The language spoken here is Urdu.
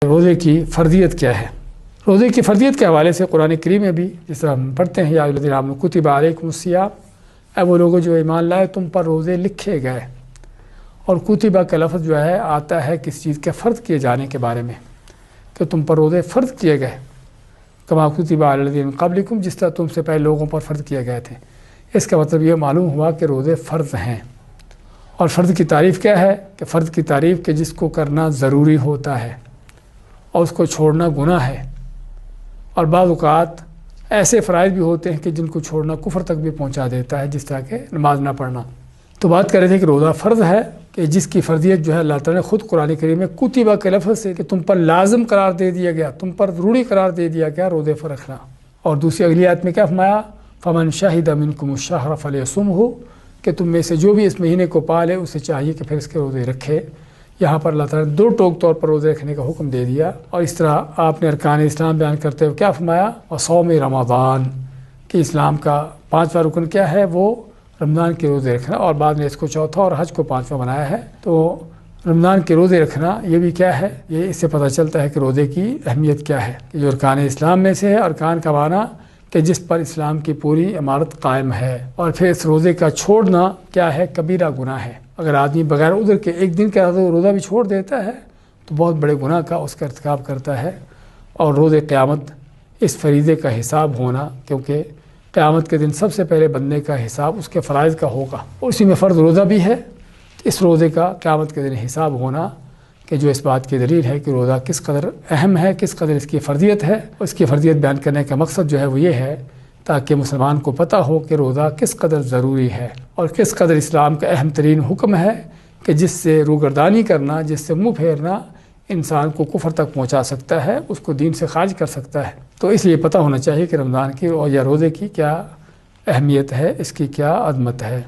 روزے کی فرضیت کیا ہے؟ روزے کی فرضیت کے حوالے سے قرآن کریم میں بھی جس طرح ہم پڑھتے ہیں یا الذین آمنوا کتب علیکم الصیام، اے وہ لوگوں جو ایمان لائے تم پر روزے لکھے گئے۔ اور کتبہ کا لفظ جو ہے آتا ہے کسی چیز کے فرض کیے جانے کے بارے میں کہ تم پر روزے فرض کیے گئے، کما کتب علی الذین من قبلکم، جس طرح تم سے پہلے لوگوں پر فرض کیے گئے تھے۔ اس کا مطلب یہ معلوم ہوا کہ روزے فرض ہیں۔ اور فرض کی تعریف کیا ہے؟ کہ فرض کی تعریف کہ جس کو کرنا ضروری ہوتا ہے اور اس کو چھوڑنا گناہ ہے۔ اور بعض اوقات ایسے فرائض بھی ہوتے ہیں کہ جن کو چھوڑنا کفر تک بھی پہنچا دیتا ہے، جس طرح کہ نماز نہ پڑھنا۔ تو بات کر رہے تھے کہ روزہ فرض ہے، کہ جس کی فرضیت جو ہے اللہ تعالیٰ نے خود قرآن کریم میں کتبہ کے لفظ سے کہ تم پر لازم قرار دے دیا گیا، تم پر ضروری قرار دے دیا گیا روزے پر رکھنا۔ اور دوسری اگلی آیت میں کیا فرمایا؟ فمن شہد منکم الشہر فلیصمہ، کہ تم میں سے جو بھی اس مہینے کو پالے اسے چاہیے کہ پھر اس کے روزے رکھے۔ یہاں پر اللہ تعالیٰ نے دو ٹوک طور پر روزے رکھنے کا حکم دے دیا۔ اور اس طرح آپ نے ارکان اسلام بیان کرتے ہوئے کیا فرمایا؟ وصوم رمضان، کہ اسلام کا پانچواں رکن کیا ہے؟ وہ رمضان کے روزے رکھنا، اور بعد میں اس کو چوتھا اور حج کو پانچواں بنایا ہے۔ تو رمضان کے روزے رکھنا یہ بھی کیا ہے؟ یہ اس سے پتہ چلتا ہے کہ روزے کی اہمیت کیا ہے، کہ جو ارکان اسلام میں سے ہے۔ ارکان کا معنی کہ جس پر اسلام کی پوری عمارت قائم ہے۔ اور پھر اس روزے کا چھوڑنا کیا ہے؟ کبیرہ گناہ ہے۔ اگر آدمی بغیر عذر کے ایک دن کا روزہ بھی چھوڑ دیتا ہے تو بہت بڑے گناہ کا اس کا ارتکاب کرتا ہے۔ اور روز قیامت اس فریضے کا حساب ہونا، کیونکہ قیامت کے دن سب سے پہلے بندے کا حساب اس کے فرائض کا ہوگا، اور اسی میں فرض روزہ بھی ہے۔ اس روزے کا قیامت کے دن حساب ہونا کہ جو اس بات کی دلیل ہے کہ روزہ کس قدر اہم ہے، کس قدر اس کی فرضیت ہے۔ اس کی فرضیت بیان کرنے کا مقصد جو ہے وہ یہ ہے تاکہ مسلمان کو پتہ ہو کہ روزہ کس قدر ضروری ہے اور کس قدر اسلام کا اہم ترین حکم ہے، کہ جس سے روگردانی کرنا، جس سے منہ پھیرنا انسان کو کفر تک پہنچا سکتا ہے، اس کو دین سے خارج کر سکتا ہے۔ تو اس لیے پتہ ہونا چاہیے کہ رمضان کی اور یا روزے کی کیا اہمیت ہے، اس کی کیا عظمت ہے۔